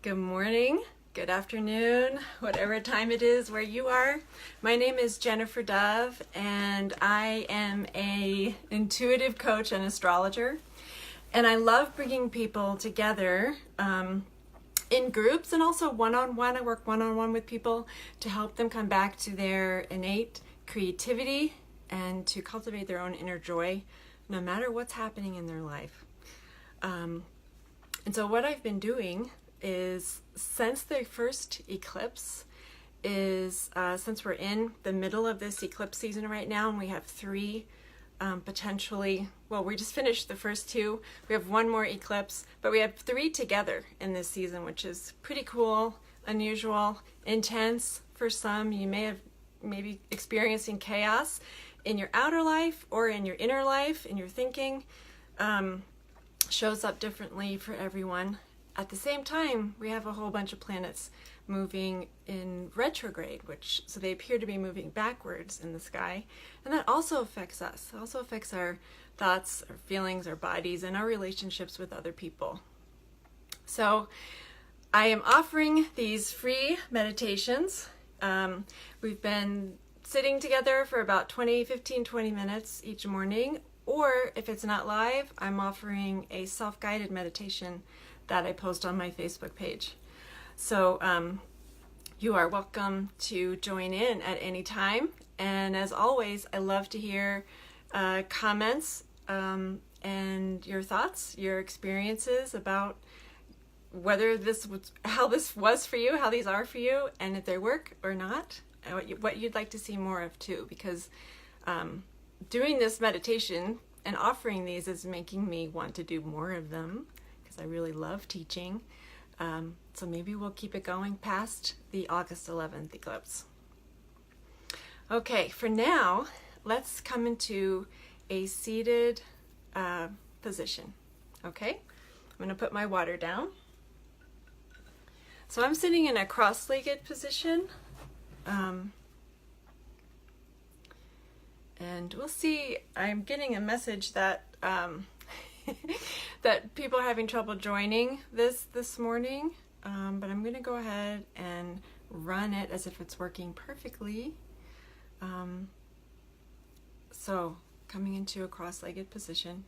Good morning, good afternoon, whatever time it is where you are. My name is Jennifer Dove, and I am a intuitive coach and astrologer. And I love bringing people together in groups and also one-on-one. I work one-on-one with people to help them come back to their innate creativity and to cultivate their own inner joy, no matter what's happening in their life. And so what I've been doing is, since the first eclipse is, since we're in the middle of this eclipse season right now, and we have three potentially, well, we just finished the first two. We have one more eclipse, but we have three together in this season, which is pretty cool, unusual, intense for some. You may have maybe experiencing chaos in your outer life or in your inner life, in your thinking. Shows up differently for everyone. At the same time, we have a whole bunch of planets moving in retrograde, so they appear to be moving backwards in the sky, and that also affects us. It also affects our thoughts, our feelings, our bodies, and our relationships with other people. So I am offering these free meditations. We've been sitting together for about 20 minutes each morning, or if it's not live, I'm offering a self-guided meditation that I post on my Facebook page. So you are welcome to join in at any time. And as always, I love to hear comments and your thoughts, your experiences about how this was for you, how these are for you, and if they work or not, and what you'd like to see more of too, because doing this meditation and offering these is making me want to do more of them, because I really love teaching. So maybe we'll keep it going past the August 11th eclipse. Okay, for now, let's come into a seated position. Okay, I'm going to put my water down. So I'm sitting in a cross-legged position. And we'll see, I'm getting a message that that people are having trouble joining this morning, but I'm going to go ahead and run it as if it's working perfectly. So coming into a cross-legged position.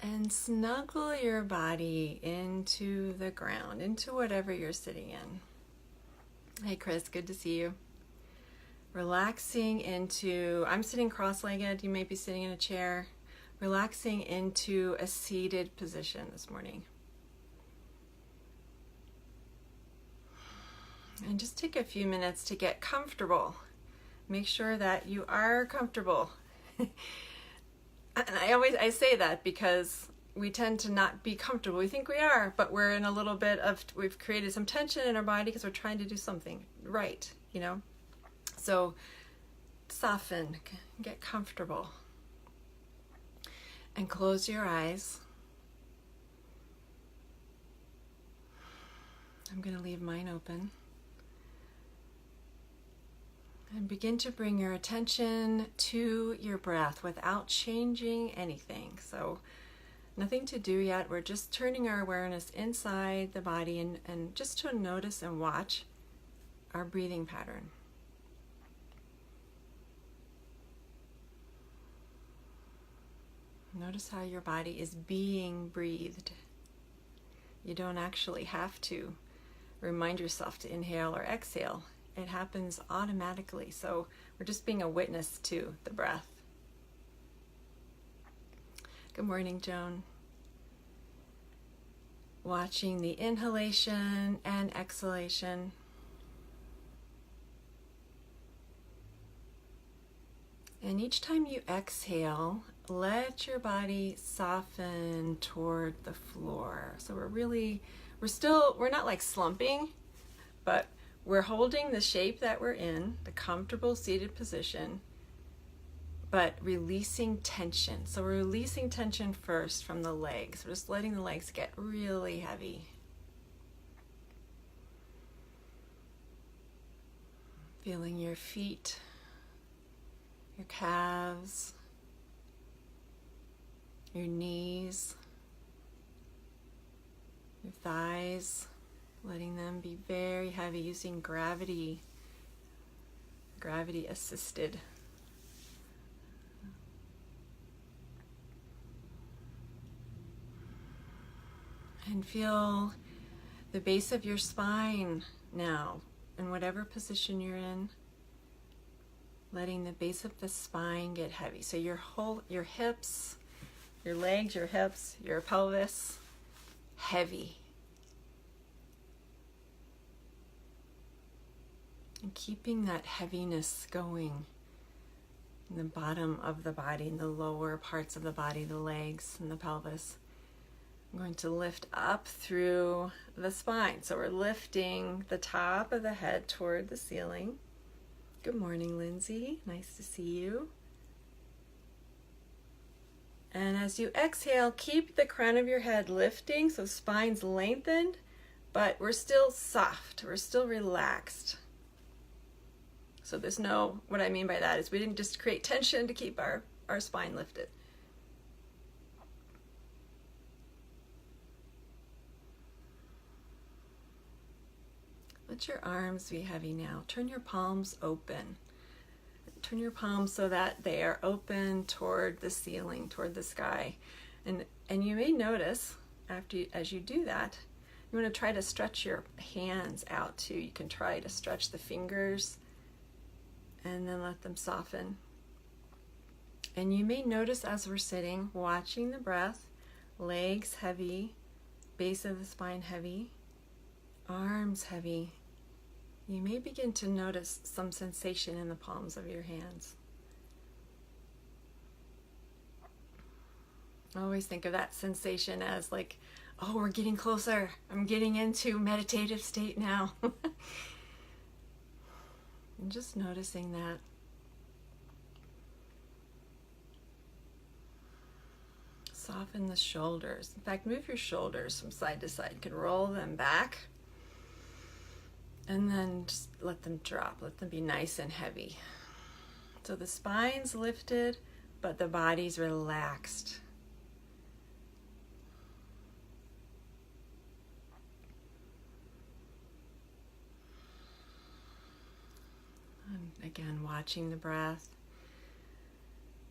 And snuggle your body into the ground, into whatever you're sitting in. Hey Chris, good to see you. Relaxing into, I'm sitting cross-legged, you may be sitting in a chair. Relaxing into a seated position this morning. And just take a few minutes to get comfortable. Make sure that you are comfortable. And I say that because we tend to not be comfortable. We think we are, but we're in a little bit of, we've created some tension in our body because we're trying to do something right, you know? So soften, get comfortable, and close your eyes. I'm going to leave mine open. And begin to bring your attention to your breath without changing anything. So nothing to do yet. We're just turning our awareness inside the body and just to notice and watch our breathing pattern. Notice how your body is being breathed. You don't actually have to remind yourself to inhale or exhale. It happens automatically, so we're just being a witness to the breath. Good morning, Joan. Watching the inhalation and exhalation. And each time you exhale, let your body soften toward the floor. So we're not like slumping, but we're holding the shape that we're in, the comfortable seated position, but releasing tension. So we're releasing tension first from the legs. We're just letting the legs get really heavy. Feeling your feet, your calves, your knees, your thighs, letting them be very heavy using gravity assisted. And feel the base of your spine now, in whatever position you're in, letting the base of the spine get heavy. So your hips, your legs, your hips, your pelvis, heavy. And keeping that heaviness going in the bottom of the body, in the lower parts of the body, the legs and the pelvis. I'm going to lift up through the spine. So we're lifting the top of the head toward the ceiling. Good morning, Lindsay. Nice to see you. And as you exhale, keep the crown of your head lifting, so spine's lengthened, but we're still soft. We're still relaxed. So what I mean by that is we didn't just create tension to keep our spine lifted. Let your arms be heavy now. Turn your palms open. Turn your palms so that they are open toward the ceiling, toward the sky. And you may notice as you do that, you want to try to stretch your hands out too. You can try to stretch the fingers and then let them soften. And you may notice as we're sitting, watching the breath, legs heavy, base of the spine heavy, arms heavy. You may begin to notice some sensation in the palms of your hands. I always think of that sensation as like, oh, we're getting closer. I'm getting into meditative state now. And just noticing that. Soften the shoulders. In fact, move your shoulders from side to side. You can roll them back. And then just let them drop. Let them be nice and heavy. So the spine's lifted, but the body's relaxed. And again, watching the breath.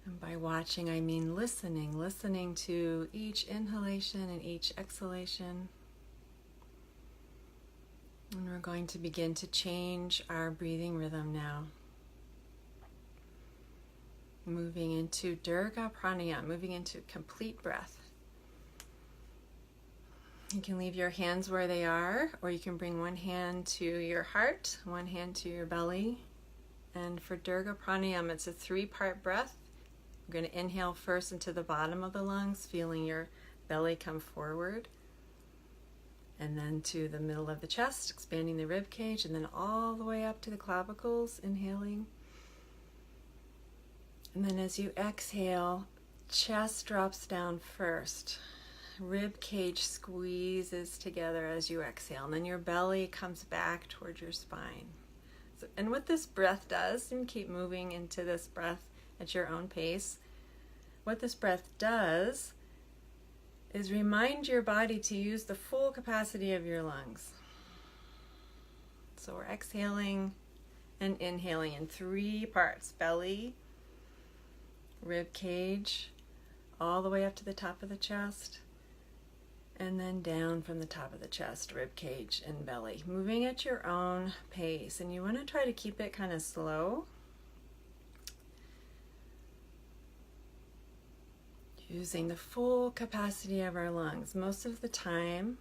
And by watching, I mean listening to each inhalation and each exhalation. And we're going to begin to change our breathing rhythm now. Moving into Dirga Pranayama, moving into complete breath. You can leave your hands where they are, or you can bring one hand to your heart, one hand to your belly. And for Dirga Pranayama, it's a 3-part breath. We're going to inhale first into the bottom of the lungs, feeling your belly come forward. And then to the middle of the chest, expanding the rib cage, and then all the way up to the clavicles, inhaling. And then as you exhale, chest drops down first. Rib cage squeezes together as you exhale, and then your belly comes back towards your spine. And what this breath does, and keep moving into this breath at your own pace, what this breath does is remind your body to use the full capacity of your lungs. So we're exhaling and inhaling in 3 parts. Belly, rib cage, all the way up to the top of the chest, and then down from the top of the chest, rib cage and belly. Moving at your own pace, and you want to try to keep it kind of slow. Using the full capacity of our lungs. Most of the time,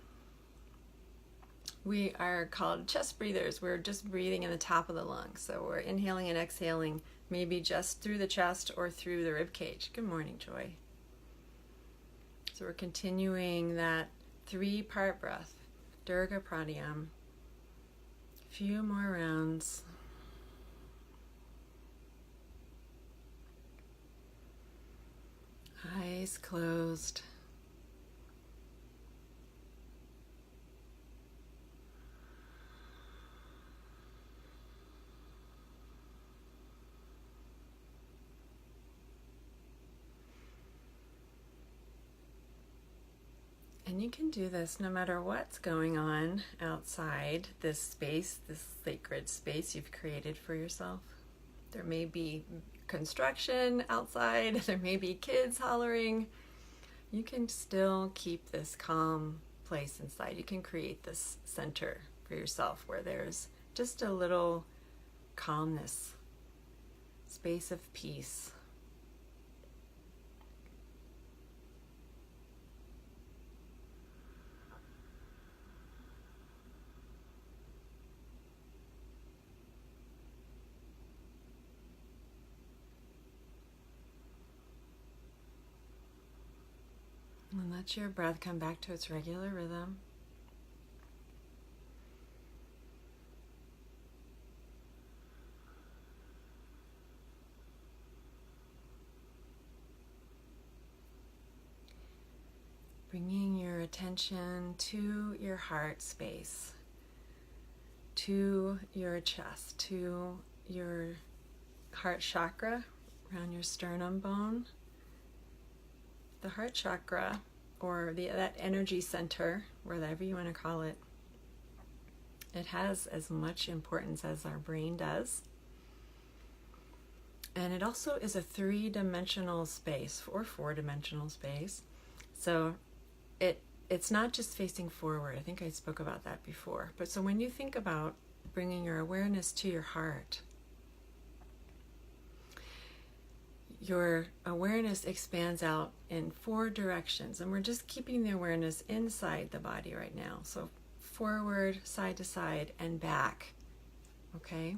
we are called chest breathers. We're just breathing in the top of the lungs. So we're inhaling and exhaling, maybe just through the chest or through the rib cage. Good morning, Joy. So we're continuing that 3-part breath, Dirga Pranayama. A few more rounds. Eyes closed. And you can do this no matter what's going on outside this space, this sacred space you've created for yourself. There may be construction outside, there may be kids hollering. You can still keep this calm place inside. You can create this center for yourself where there's just a little calmness, space of peace. And let your breath come back to its regular rhythm. Bringing your attention to your heart space, to your chest, to your heart chakra around your sternum bone. The heart chakra, or that energy center, whatever you want to call it, it has as much importance as our brain does. And it also is a 3-dimensional space or 4-dimensional space. So it's not just facing forward. I think I spoke about that before. But so when you think about bringing your awareness to your heart, your awareness expands out in 4 directions, and we're just keeping the awareness inside the body right now. So forward, side to side, and back. Okay?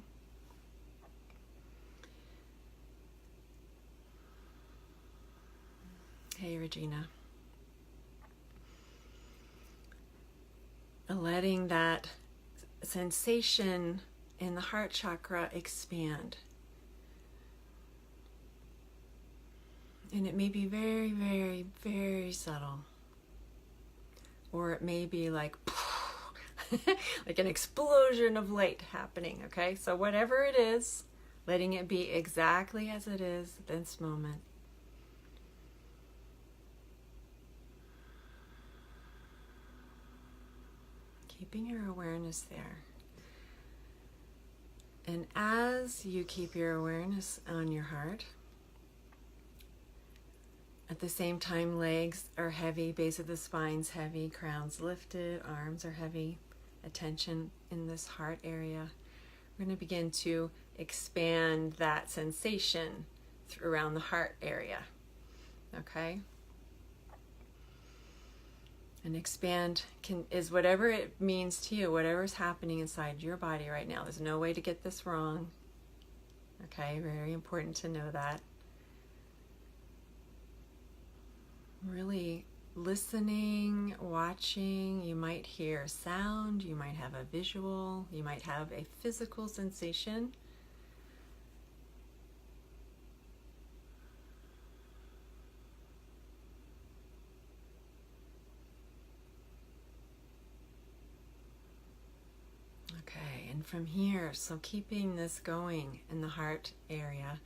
Hey, Regina. Letting that sensation in the heart chakra expand. And it may be very, very, very subtle. Or it may be like, like an explosion of light happening, okay? So whatever it is, letting it be exactly as it is at this moment. Keeping your awareness there. And as you keep your awareness on your heart, at the same time, legs are heavy, base of the spine's heavy, crown's lifted, arms are heavy, attention in this heart area. We're going to begin to expand that sensation around the heart area, okay? And expand is whatever it means to you, whatever's happening inside your body right now. There's no way to get this wrong, okay? Very important to know that. Really listening, watching. You might hear sound, you might have a visual, you might have a physical sensation. Okay, and from here, so keeping this going in the heart area,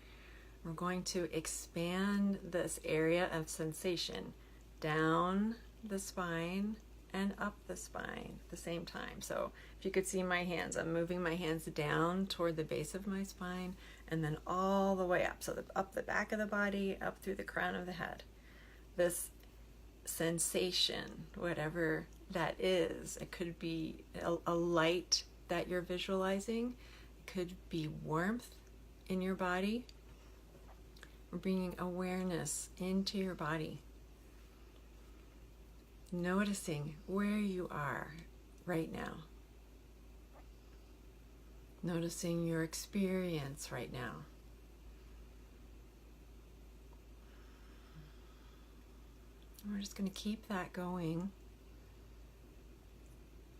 we're going to expand this area of sensation down the spine and up the spine at the same time. So if you could see my hands, I'm moving my hands down toward the base of my spine and then all the way up. So up the back of the body, up through the crown of the head. This sensation, whatever that is, it could be a light that you're visualizing. It could be warmth in your body. Bringing awareness into your body. Noticing where you are right now. Noticing your experience right now. We're just going to keep that going.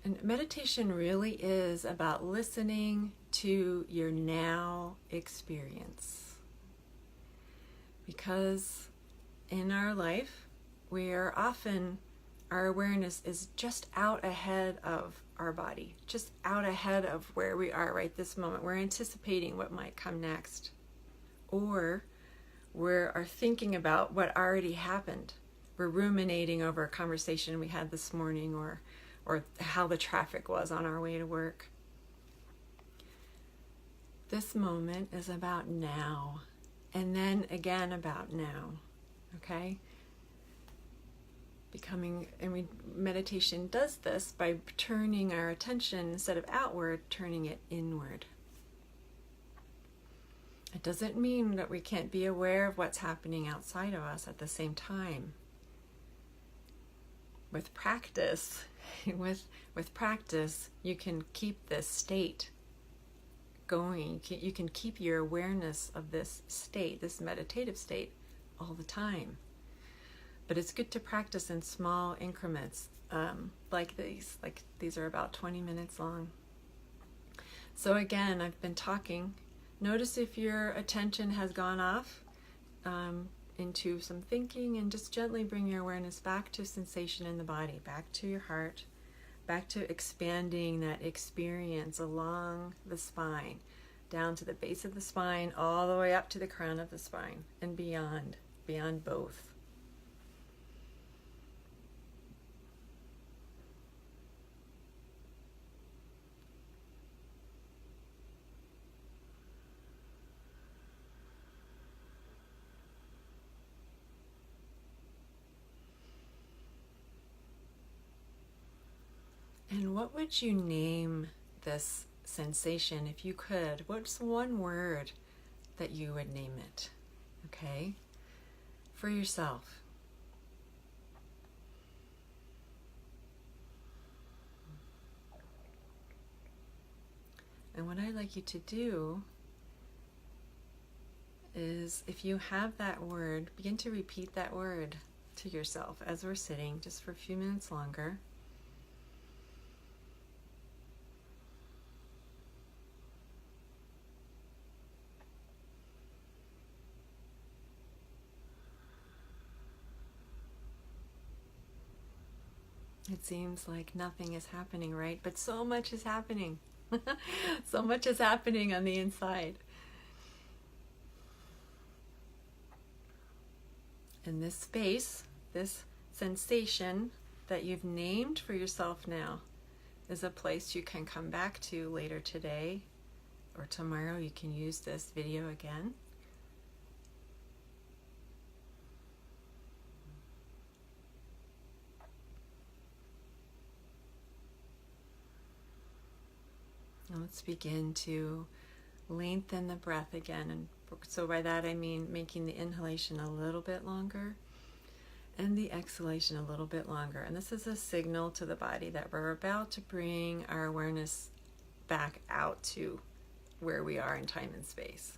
And meditation really is about listening to your now experience. Because in our life, our awareness is just out ahead of our body, just out ahead of where we are right this moment. We're anticipating what might come next. Or we are thinking about what already happened. we're ruminating over a conversation we had this morning, or how the traffic was on our way to work. This moment is about now, and then again about now, okay? Meditation does this by turning our attention, instead of outward, turning it inward. It doesn't mean that we can't be aware of what's happening outside of us at the same time. With practice, with practice, you can keep this state going. You can keep your awareness of this state, this meditative state, all the time. But it's good to practice in small increments, like these. Like these are about 20 minutes long. So again, I've been talking. Notice if your attention has gone off into some thinking, and just gently bring your awareness back to sensation in the body, back to your heart, back to expanding that experience along the spine, down to the base of the spine, all the way up to the crown of the spine, and beyond both. And what would you name this sensation if you could? What's one word that you would name it? Okay? For yourself. And what I'd like you to do is, if you have that word, begin to repeat that word to yourself as we're sitting, just for a few minutes longer. It seems like nothing is happening, right? But so much is happening. So much is happening on the inside. And this space, this sensation that you've named for yourself now, is a place you can come back to later today or tomorrow. You can use this video again. Let's begin to lengthen the breath again. And so by that I mean making the inhalation a little bit longer and the exhalation a little bit longer. And this is a signal to the body that we're about to bring our awareness back out to where we are in time and space.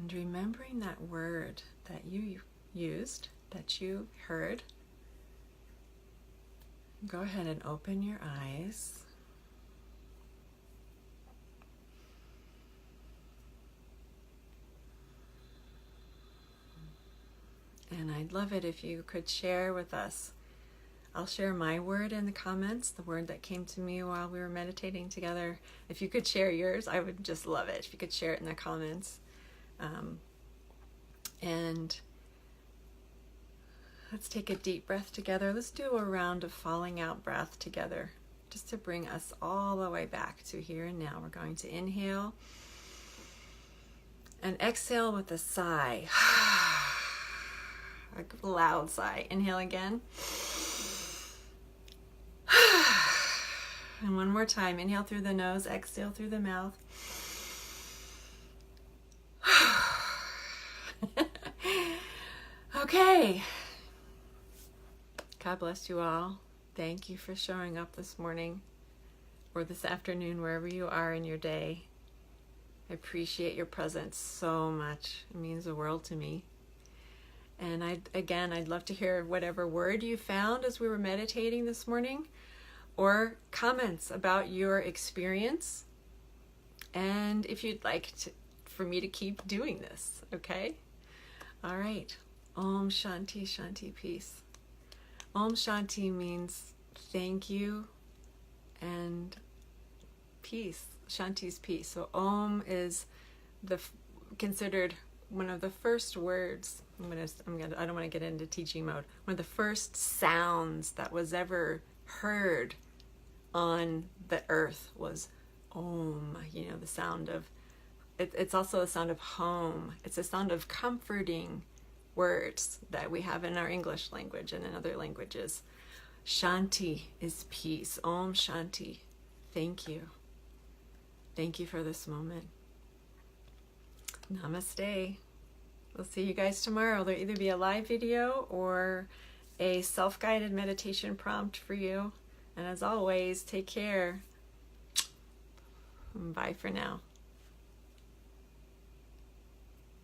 And remembering that word that you used, that you heard, go ahead and open your eyes. And I'd love it if you could share with us. I'll share my word in the comments, the word that came to me while we were meditating together. If you could share yours, I would just love it if you could share it in the comments. And let's take a deep breath together. Let's do a round of falling out breath together, just to bring us all the way back to here and now. We're going to inhale and exhale with a sigh. A loud sigh. Inhale again. And one more time. Inhale through the nose, exhale through the mouth. Okay. God bless you all. Thank you for showing up this morning or this afternoon, wherever you are in your day. I appreciate your presence so much. It means the world to me. And I'd love to hear whatever word you found as we were meditating this morning, or comments about your experience. And if you'd like for me to keep doing this, okay? All right. Om Shanti Shanti, peace. Om Shanti means thank you and peace. Shanti's peace. So Om is considered one of the first words. I don't want to get into teaching mode. One of the first sounds that was ever heard on the earth was Om. You know, the sound of it's also a sound of home. It's a sound of comforting words that we have in our English language and in other languages. Shanti is peace. Om Shanti. Thank you. Thank you for this moment. Namaste. We'll see you guys tomorrow. There'll either be a live video or a self-guided meditation prompt for you. And as always, take care. Bye for now.